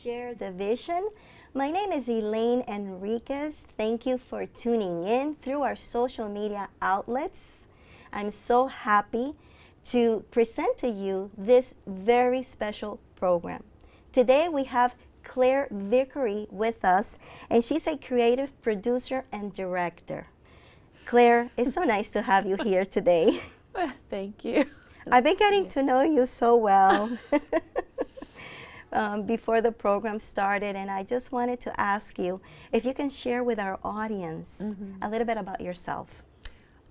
share the vision. My name is Elaine Enríquez. Thank you for tuning in through our social media outlets. I'm so happy to present to you this very special program. Today we have Clare Vickery with us, and she's a creative producer and director. Clare, it's so nice to have you here today. Thank you. I've been getting to know you so well before the program started, and I just wanted to ask you if you can share with our audience a little bit about yourself.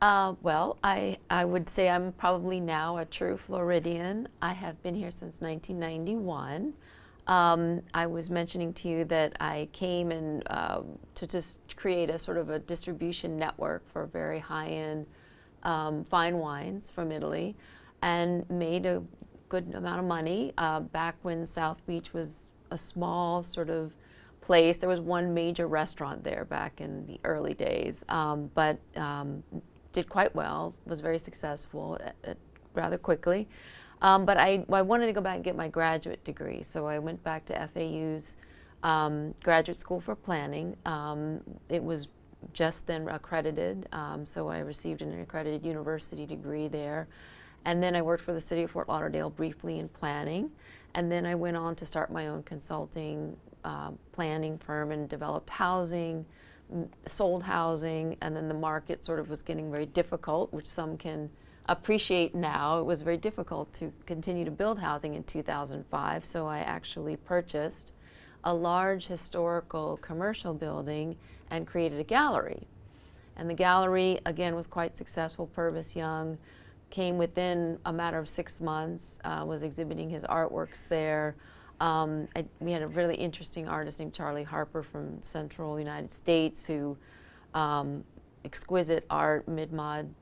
Well, I would say I'm probably now a true Floridian. I have been here since 1991. I was mentioning to you that I came in to just create a sort of a distribution network for very high-end fine wines from Italy, and made a good amount of money back when South Beach was a small sort of place. There was one major restaurant there back in the early days, but did quite well, was very successful rather quickly. But I wanted to go back and get my graduate degree, so I went back to FAU's graduate school for planning. It was just then accredited, so I received an accredited university degree there. And then I worked for the city of Fort Lauderdale briefly in planning, and then I went on to start my own consulting planning firm and developed housing, sold housing, and then the market sort of was getting very difficult, which some can appreciate now. It was very difficult to continue to build housing in 2005, so I actually purchased a large historical commercial building and created a gallery. And the gallery, again, was quite successful. Purvis Young came within a matter of 6 months, was exhibiting his artworks there. We had a really interesting artist named Charlie Harper from Central United States who exquisite art, mid-mod,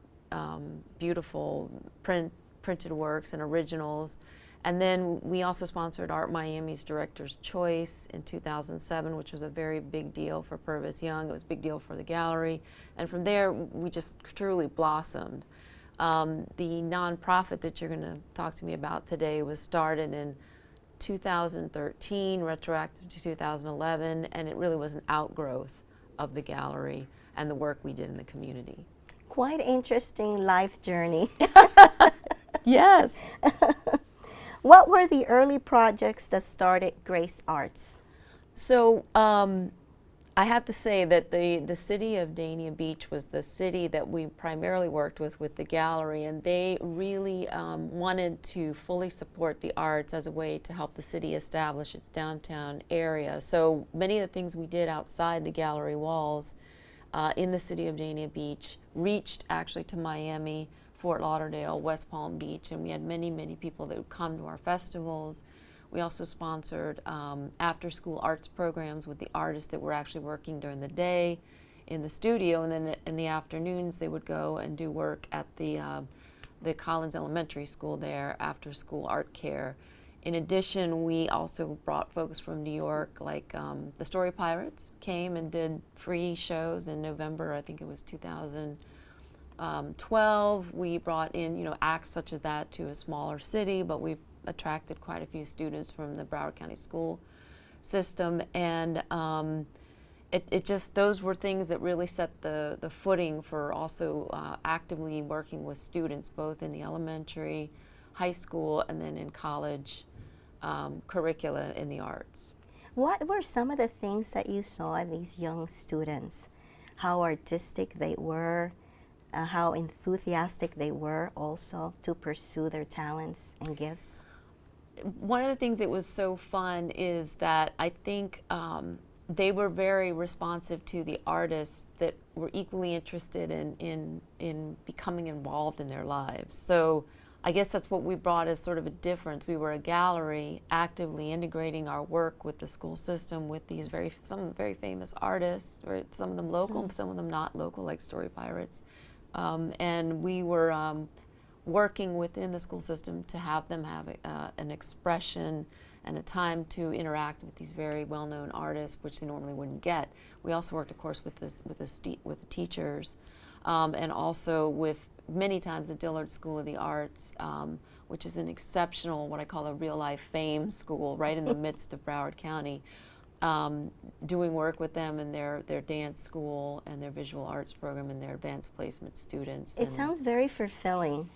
beautiful printed works and originals. And then we also sponsored Art Miami's Director's Choice in 2007, which was a very big deal for Purvis Young. It was a big deal for the gallery. And from there, we just truly blossomed. The nonprofit that you're going to talk to me about today was started in 2013, retroactive to 2011, and it really was an outgrowth of the gallery and the work we did in the community. Quite interesting life journey. Yes. What were the early projects that started Grace Arts? So I have to say that the city of Dania Beach was the city that we primarily worked with the gallery, and they really wanted to fully support the arts as a way to help the city establish its downtown area. So many of the things we did outside the gallery walls in the city of Dania Beach reached actually to Miami, Fort Lauderdale, West Palm Beach, and we had many, many people that would come to our festivals. We also sponsored after-school arts programs with the artists that were actually working during the day in the studio, and then in the afternoons they would go and do work at the Collins Elementary School there, after-school art care. In addition, we also brought folks from New York, like the Story Pirates came and did free shows in November, I think it was 2012. We brought in, acts such as that to a smaller city, but we attracted quite a few students from the Broward County school system, and those were things that really set the footing for also actively working with students both in the elementary, high school, and then in college curricula in the arts. What were some of the things that you saw in these young students? How artistic they were, how enthusiastic they were also to pursue their talents and gifts? One of the things that was so fun is that I think they were very responsive to the artists that were equally interested in becoming involved in their lives. So I guess that's what we brought as sort of a difference. We were a gallery actively integrating our work with the school system, with these some very famous artists, or some of them local, some of them not local, like Story Pirates. And we were working within the school system to have them have an expression and a time to interact with these very well-known artists, which they normally wouldn't get. We also worked, of course, with the teachers, and also with many times the Dillard School of the Arts. which is an exceptional, what I call a real-life fame school right in the midst of Broward County, doing work with them in their dance school and their visual arts program and their advanced placement students. It sounds very fulfilling.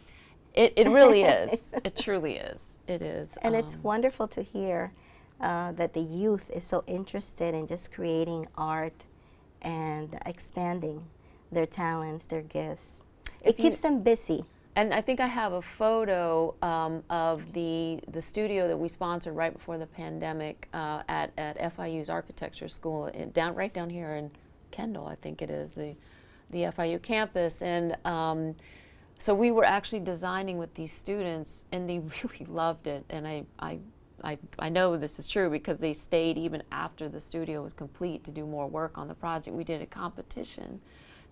It really is. It truly is. It is. And it's wonderful to hear that the youth is so interested in just creating art and expanding their talents, their gifts. It keeps them busy. And I think I have a photo of the studio that we sponsored right before the pandemic at FIU's architecture school, right down here in Kendall, I think it is, the FIU campus. And so we were actually designing with these students, and they really loved it. And I know this is true because they stayed even after the studio was complete to do more work on the project. We did a competition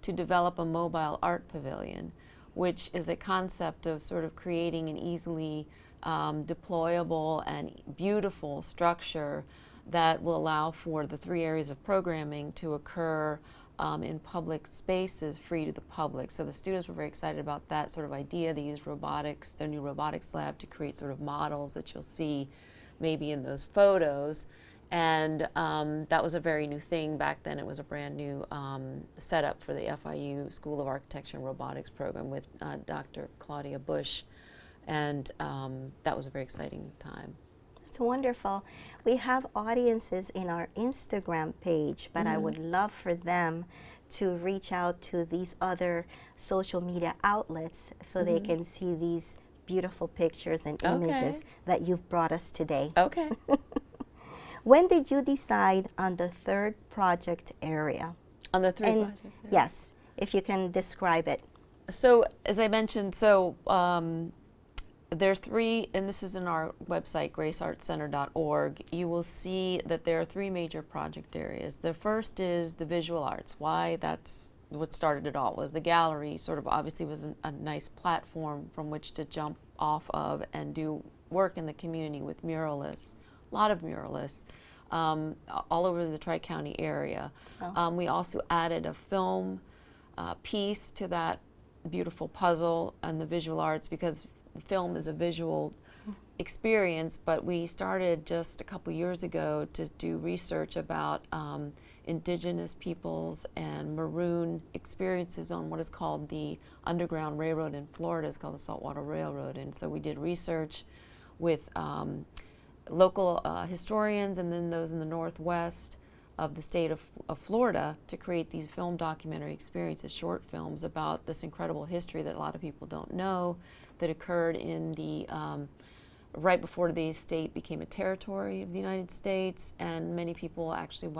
to develop a mobile art pavilion, which is a concept of sort of creating an easily deployable and beautiful structure that will allow for the 3 areas of programming to occur in public spaces free to the public. So the students were very excited about that sort of idea. They used robotics, their new robotics lab, to create sort of models that you'll see maybe in those photos. And that was a very new thing back then. It was a brand new setup for the FIU School of Architecture and Robotics program with Dr. Claudia Bush. And that was a very exciting time. It's wonderful. We have audiences in our Instagram page, but I would love for them to reach out to these other social media outlets so they can see these beautiful pictures and images that you've brought us today. Okay. When did you decide on the 3rd project area? On the 3rd project area? Yes, if you can describe it. So, as I mentioned, there are 3, and this is in our website, graceartscenter.org. You will see that there are 3 major project areas. The first is the visual arts. Why? That's what started it all, was the gallery sort of obviously was a nice platform from which to jump off of and do work in the community with muralists. A lot of muralists all over the Tri-County area. We also added a film piece to that beautiful puzzle and the visual arts, because film is a visual experience, but we started just a couple years ago to do research about indigenous peoples and maroon experiences on what is called the Underground Railroad in Florida. It's called the Saltwater Railroad. And so we did research with local historians and then those in the Northwest of the state of Florida to create these film documentary experiences, short films about this incredible history that a lot of people don't know that occurred in the right before the state became a territory of the United States, and many people actually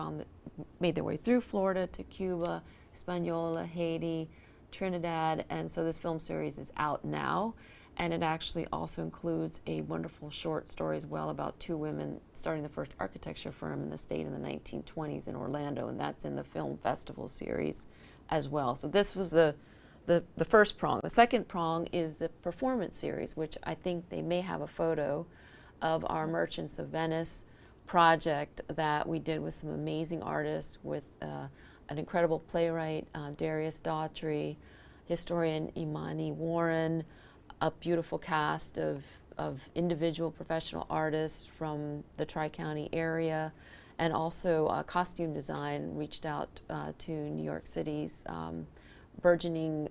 made their way through Florida to Cuba, Hispaniola, Haiti, Trinidad, and so this film series is out now. And it actually also includes a wonderful short story as well about 2 women starting the first architecture firm in the state in the 1920s in Orlando, and that's in the film festival series as well. So this was the first prong. The second prong is the performance series, which I think they may have a photo of our Merchants of Venice project that we did with some amazing artists, with an incredible playwright, Darius Daughtry, historian Imani Warren, a beautiful cast of individual professional artists from the Tri-County area, and also costume design reached out to New York City's burgeoning,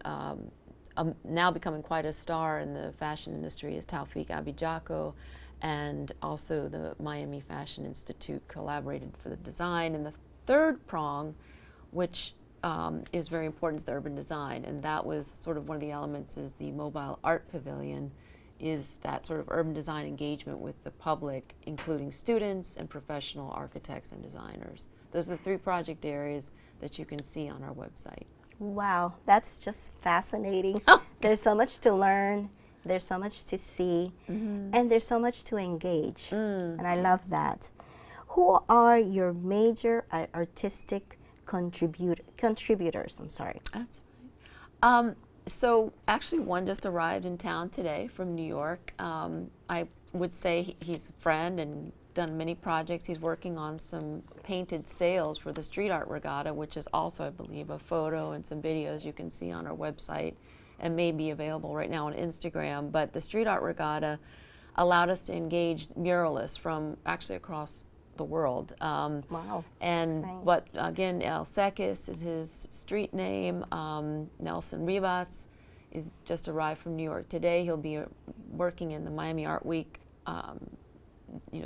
now becoming quite a star in the fashion industry, is Taufik Abijako, and also the Miami Fashion Institute collaborated for the design. And the third prong, which is very important, is the urban design, and that was sort of one of the elements, is the mobile art pavilion, is that sort of urban design engagement with the public, including students and professional architects and designers. Those are the 3 project areas that you can see on our website. Wow, that's just fascinating. There's so much to learn, there's so much to see, and there's so much to engage, and I love that. Who are your major artistic contributors? I'm sorry. That's right. So actually one just arrived in town today from New York. I would say he's a friend and done many projects. He's working on some painted sails for the Street Art Regatta, which is also, I believe, a photo and some videos you can see on our website. and may be available right now on Instagram. But the Street Art Regatta allowed us to engage muralists from actually across the world. Wow. And That's great. but again, El Sequis is his street name. Nelson Rivas is just arrived from New York today. He'll be working in the Miami Art Week,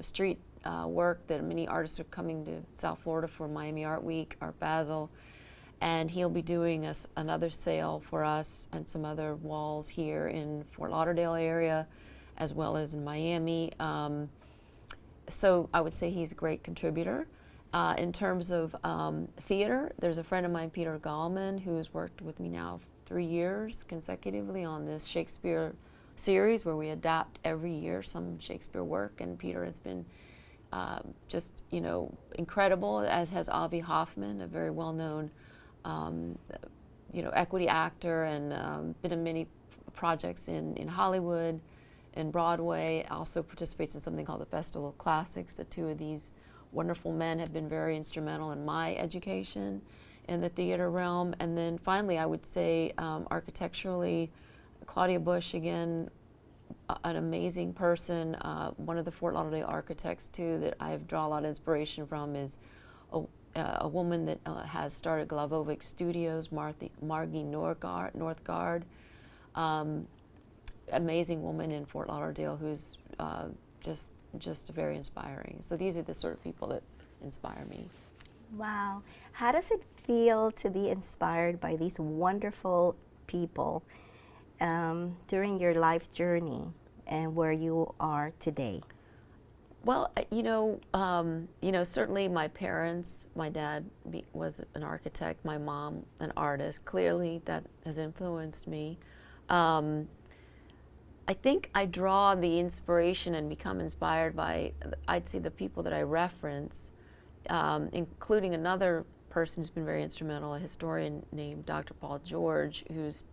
street work that many artists are coming to South Florida for Miami Art Week, Art Basel. And he'll be doing another sale for us and some other walls here in Fort Lauderdale area, as well as in Miami. So I would say he's a great contributor. In terms of theater, there's a friend of mine, Peter Gallman, who's worked with me now 3 years consecutively on this Shakespeare series where we adapt every year some Shakespeare work, and Peter has been just incredible, as has Avi Hoffman, a very well-known equity actor, and been in many projects in Hollywood and Broadway. Also participates in something called the Festival of Classics. The two of these wonderful men have been very instrumental in my education in the theater realm. And then finally, I would say architecturally, Claudia Bush, again, an amazing person. One of the Fort Lauderdale architects too that I draw a lot of inspiration from is a woman that has started Glavovic Studios, Margie Northgard. Amazing woman in Fort Lauderdale who's just very inspiring. So these are the sort of people that inspire me. Wow. How does it feel to be inspired by these wonderful people during your life journey and where you are today? Well, certainly my parents, my dad was an architect, my mom an artist. Clearly that has influenced me. I think I draw the inspiration and become inspired by, I'd say, the people that I reference, including another person who's been very instrumental, a historian named Dr. Paul George, who's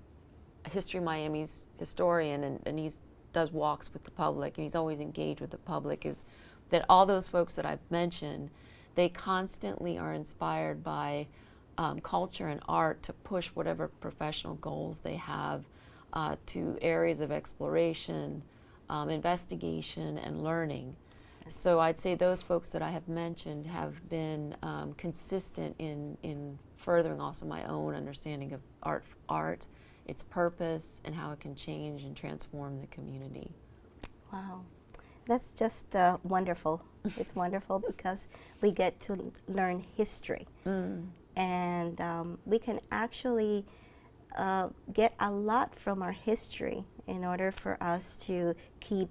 a History Miami's historian, and he does walks with the public, and he's always engaged with the public, is that all those folks that I've mentioned, they constantly are inspired by culture and art to push whatever professional goals they have to areas of exploration, investigation, and learning. So I'd say those folks that I have mentioned have been consistent in furthering also my own understanding of art, its purpose, and how it can change and transform the community. Wow. That's just wonderful. It's wonderful because we get to learn history. And we can actually get a lot from our history in order for us to keep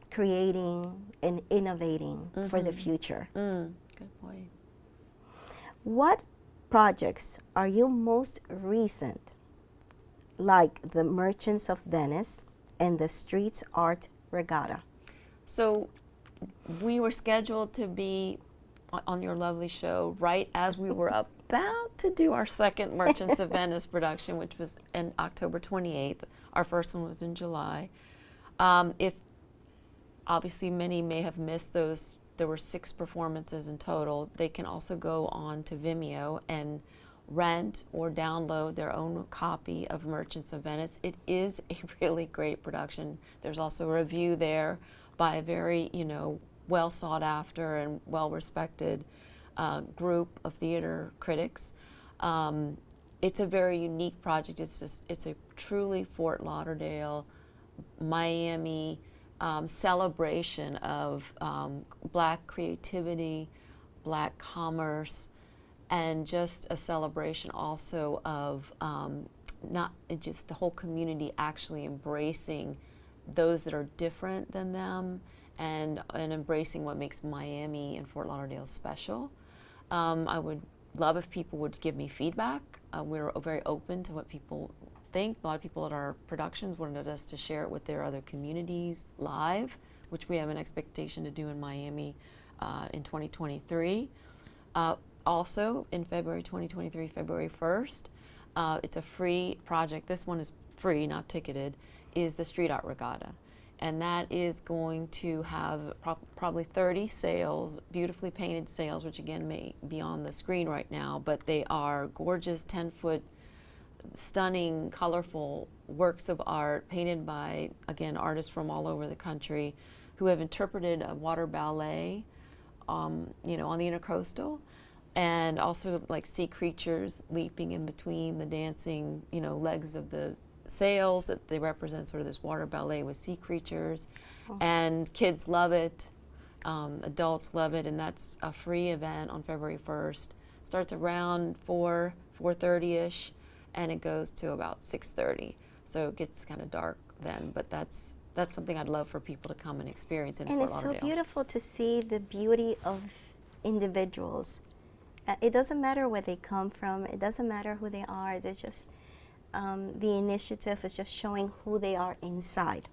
creating and innovating for the future. Good point. What projects are you most recent, like the Merchants of Venice and the Street Art Regatta? So we were scheduled to be on your lovely show right as we were about to do our second Merchants of Venice production, which was on October 28th. Our first one was in July. If obviously many may have missed those, there were 6 performances in total. They can also go on to Vimeo and rent or download their own copy of Merchants of Venice. It is a really great production. There's also a review there by a very, well sought after and well respected group of theater critics. It's a very unique project. It's a truly Fort Lauderdale, Miami celebration of Black creativity, Black commerce, and just a celebration also of not just the whole community actually embracing those that are different than them, and embracing what makes Miami and Fort Lauderdale special. I would love if people would give me feedback. We're very open to what people think. A lot of people at our productions wanted us to share it with their other communities live, which we have an expectation to do in Miami in 2023. Also in February 2023, February 1st, it's a free project. This one is free, not ticketed, is the Street Art Regatta. And that is going to have probably 30 sails, beautifully painted sails, which again may be on the screen right now, but they are gorgeous 10-foot stunning, colorful works of art painted by, again, artists from all over the country who have interpreted a water ballet, you know, on the intercoastal, and also like sea creatures leaping in between the dancing, you know, legs of the sails, that they represent sort of this water ballet with sea creatures. And kids love it, adults love it, and that's a free event on February 1st. Starts around 4:30ish, and it goes to about 6:30. So it gets kind of dark then, but that's something I'd love for people to come and experience in Fort Lauderdale. And it's so beautiful to see the beauty of individuals. It doesn't matter where they come from. It doesn't matter who they are. It's just the initiative is just showing who they are inside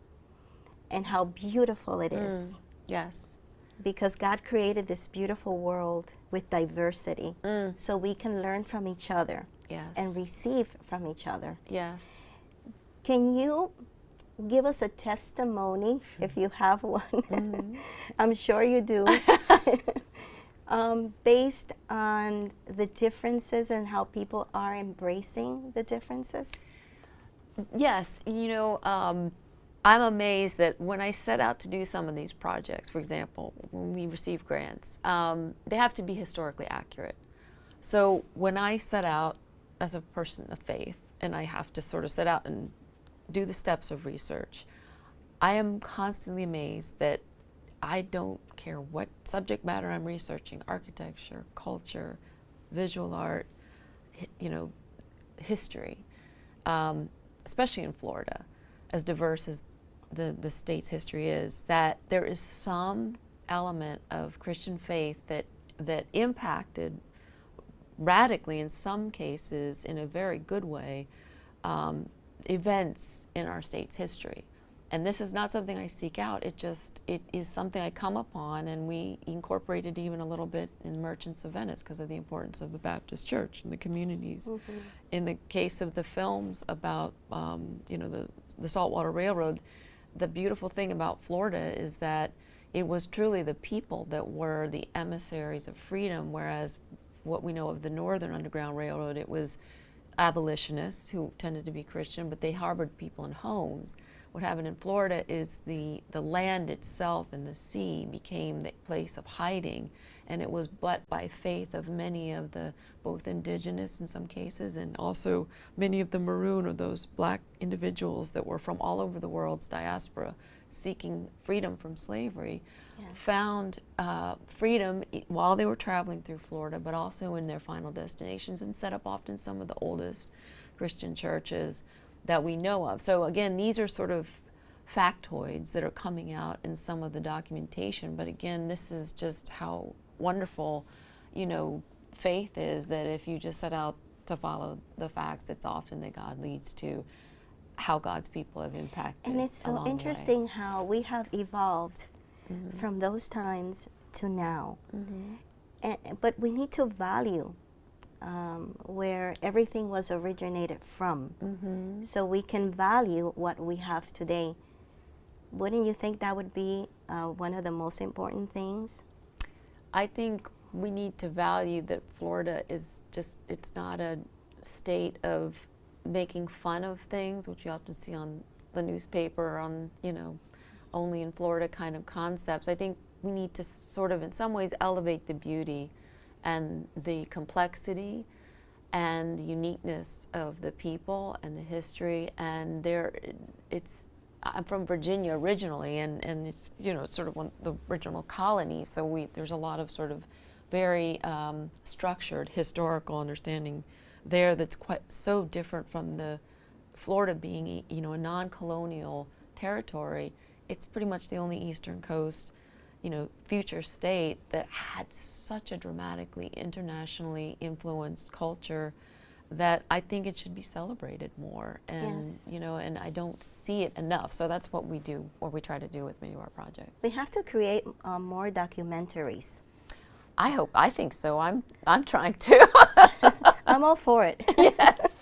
and how beautiful it is. Yes. Because God created this beautiful world with diversity, so we can learn from each other and receive from each other. Yes. Can you give us a testimony, if you have one? I'm sure you do. Based on the differences and how people are embracing the differences? Yes, you know, I'm amazed that when I set out to do some of these projects, for example, when we receive grants, they have to be historically accurate. So when I set out as a person of faith, and I have to sort of set out and do the steps of research, I am constantly amazed that I don't care what subject matter I'm researching, architecture, culture, visual art, you know, history, especially in Florida, as diverse as the state's history is, that there is some element of Christian faith that impacted radically, in some cases, in a very good way, events in our state's history. And this is not something I seek out. It is something I come upon, and we incorporated even a little bit in Merchants of Venice because of the importance of the Baptist Church and the communities. In the case of the films about, you know, the Saltwater Railroad, the beautiful thing about Florida is that it was truly the people that were the emissaries of freedom, whereas what we know of the Northern Underground Railroad, it was abolitionists who tended to be Christian, but they harbored people in homes. What happened in Florida is the land itself and the sea became the place of hiding, and it was but by faith of many of the both indigenous in some cases and also many of the maroon, or those black individuals that were from all over the world's diaspora seeking freedom from slavery, found freedom while they were traveling through Florida, but also in their final destinations, and set up often some of the oldest Christian churches that we know of. So again, these are sort of factoids that are coming out in some of the documentation, but again, this is just how wonderful, you know, faith is, that if you just set out to follow the facts, it's often that God leads to how God's people have impacted. And it's so interesting how we have evolved from those times to now. But we need to value where everything was originated from, so we can value what we have today. Wouldn't you think that would be one of the most important things? I think we need to value that Florida is just, it's not a state of making fun of things, which you often see on the newspaper, or on, you know, only in Florida kind of concepts. I think we need to sort of in some ways elevate the beauty and the complexity and the uniqueness of the people and the history. And I'm from Virginia originally, and it's, you know, sort of one of the original colonies, so there's a lot of sort of very structured historical understanding there that's quite so different from the Florida being, you know, a non-colonial territory. It's pretty much the only Eastern Coast, you know, future state that had such a dramatically internationally influenced culture that I think it should be celebrated more. And you know, and I don't see it enough. So that's what we do, or we try to do with many of our projects. We have to create more documentaries. I think so. I'm trying to. I'm all for it. Yes.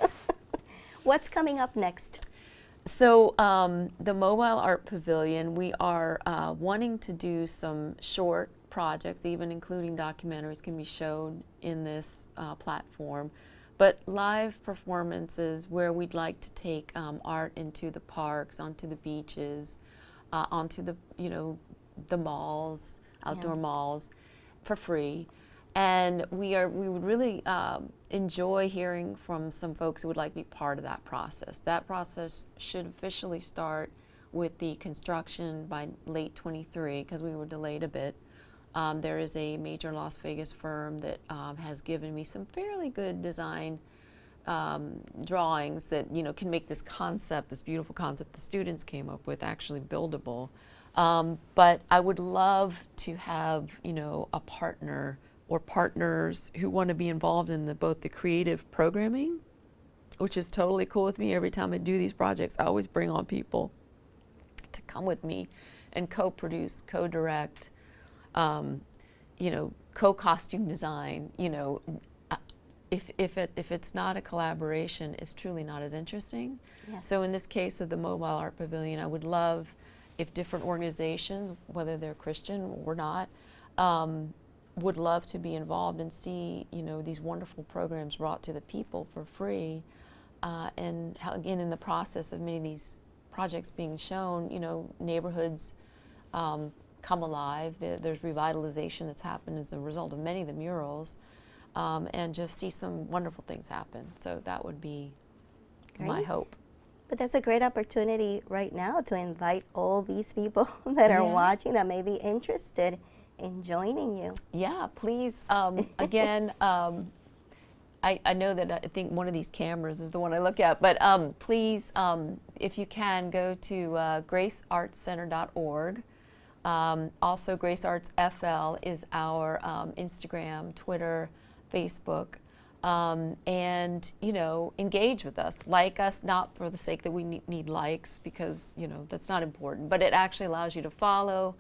What's coming up next? So the Mobile Art Pavilion, we are wanting to do some short projects, even including documentaries can be shown in this platform. but live performances where we'd like to take art into the parks, onto the beaches, onto the, the malls, outdoor malls, for free. And we would really enjoy hearing from some folks who would like to be part of that process. That process should officially start with the construction by late 23, because we were delayed a bit. There is a major Las Vegas firm that has given me some fairly good design drawings that can make this concept, this beautiful concept the students came up with, actually buildable. But I would love to have a partner or partners who want to be involved in both the creative programming, which is totally cool with me. Every time I do these projects, I always bring on people to come with me and co-produce, co-direct, co-costume design. If it's not a collaboration, it's truly not as interesting. Yes. So in this case of the Mobile Art Pavilion, I would love if different organizations, whether they're Christian or not, would love to be involved and see these wonderful programs brought to the people for free, and how, again, in the process of many of these projects being shown, neighborhoods come alive. There's revitalization that's happened as a result of many of the murals, and just see some wonderful things happen. So that would be my hope. But that's a great opportunity right now to invite all these people that are watching that may be interested in joining you. Yeah, please. Again, I know that I think one of these cameras is the one I look at, but please, if you can, go to graceartscenter.org. Also, Grace Arts FL is our Instagram, Twitter, Facebook. And engage with us, like us, not for the sake that we need likes, because that's not important, but it actually allows you to follow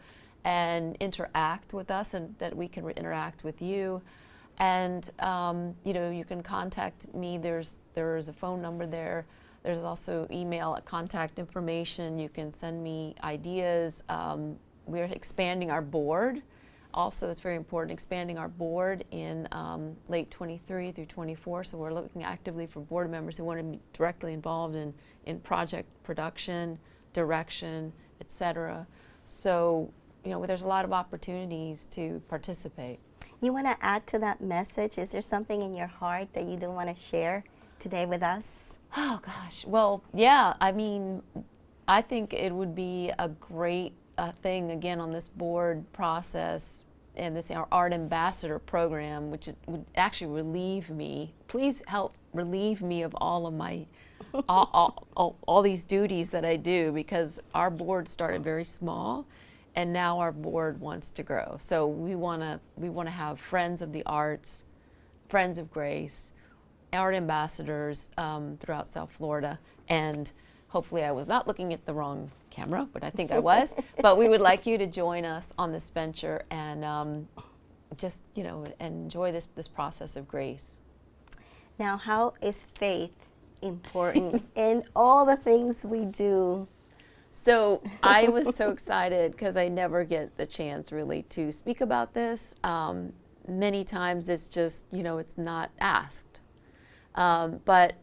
and interact with us, and that we can interact with you. And you can contact me. There's a phone number there. There's also email contact information. You can send me ideas. We're expanding our board. Also, it's very important, expanding our board in late 23 through 24. So we're looking actively for board members who want to be directly involved in project production, direction, etc. So, there's a lot of opportunities to participate. You want to add to that message? Is there something in your heart that you do want to share today with us? Oh, gosh. Well, yeah. I mean, I think it would be a great thing, again, on this board process and this our art ambassador program, which would actually relieve me. Please help relieve me of all of my all these duties that I do, because our board started very small, and now our board wants to grow. So we want to have friends of the arts, friends of grace, art ambassadors throughout South Florida, and hopefully I was not looking at the wrong camera, but I think I was. But we would like you to join us on this venture and just enjoy this process of grace. Now, how is faith important in all the things we do? So I was so excited because I never get the chance really to speak about this. Many times it's just it's not asked. But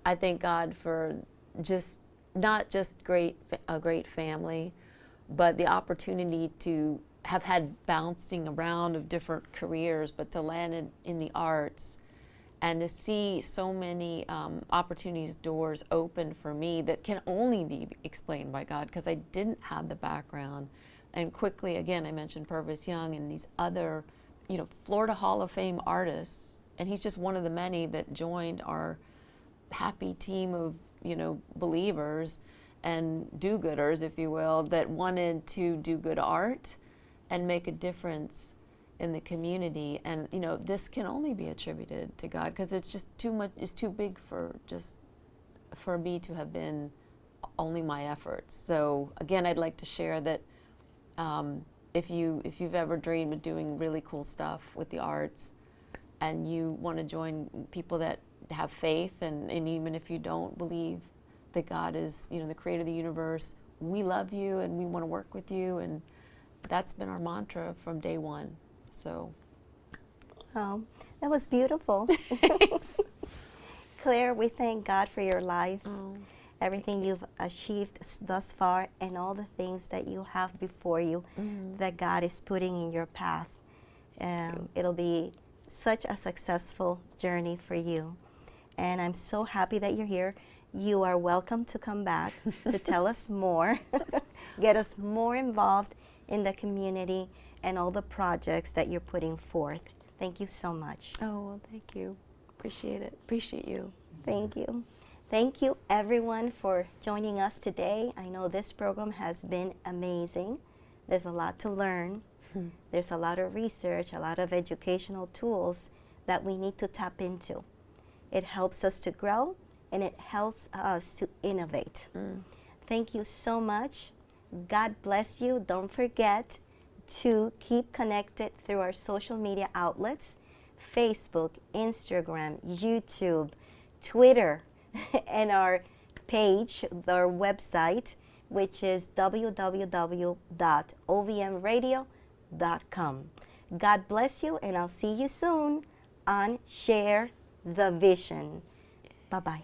I thank God for just not just a great family, but the opportunity to have had bouncing around of different careers, but to land in the arts and to see so many opportunities, doors open for me that can only be explained by God, because I didn't have the background. And quickly, again, I mentioned Purvis Young and these other, Florida Hall of Fame artists, and he's just one of the many that joined our happy team of believers and do-gooders, if you will, that wanted to do good art and make a difference in the community. And this can only be attributed to God, because it's just too much. It's too big for me to have been only my efforts. So again, I'd like to share that if you've ever dreamed of doing really cool stuff with the arts, and you want to join people that have faith, and even if you don't believe that God is the creator of the universe, we love you and we want to work with you, and that's been our mantra from day one. So That was beautiful. Thanks. Claire, we thank God for your life, Oh, everything you've achieved thus far, and all the things that you have before you that God is putting in your path. It'll be such a successful journey for you. And I'm so happy that you're here. You are welcome to come back to tell us more, get us more involved in the community and all the projects that you're putting forth. Thank you so much. oh, well, thank you. Appreciate it. Appreciate you. Thank you. Thank you, everyone, for joining us today. I know this program has been amazing. There's a lot to learn. There's a lot of research, a lot of educational tools that we need to tap into. It helps us to grow, and it helps us to innovate. Thank you so much. God bless you. Don't forget to keep connected through our social media outlets, Facebook, Instagram, YouTube, Twitter, and our page, our website, which is www.ovmradio.com. God bless you, and I'll see you soon on Share the Vision. Bye-bye.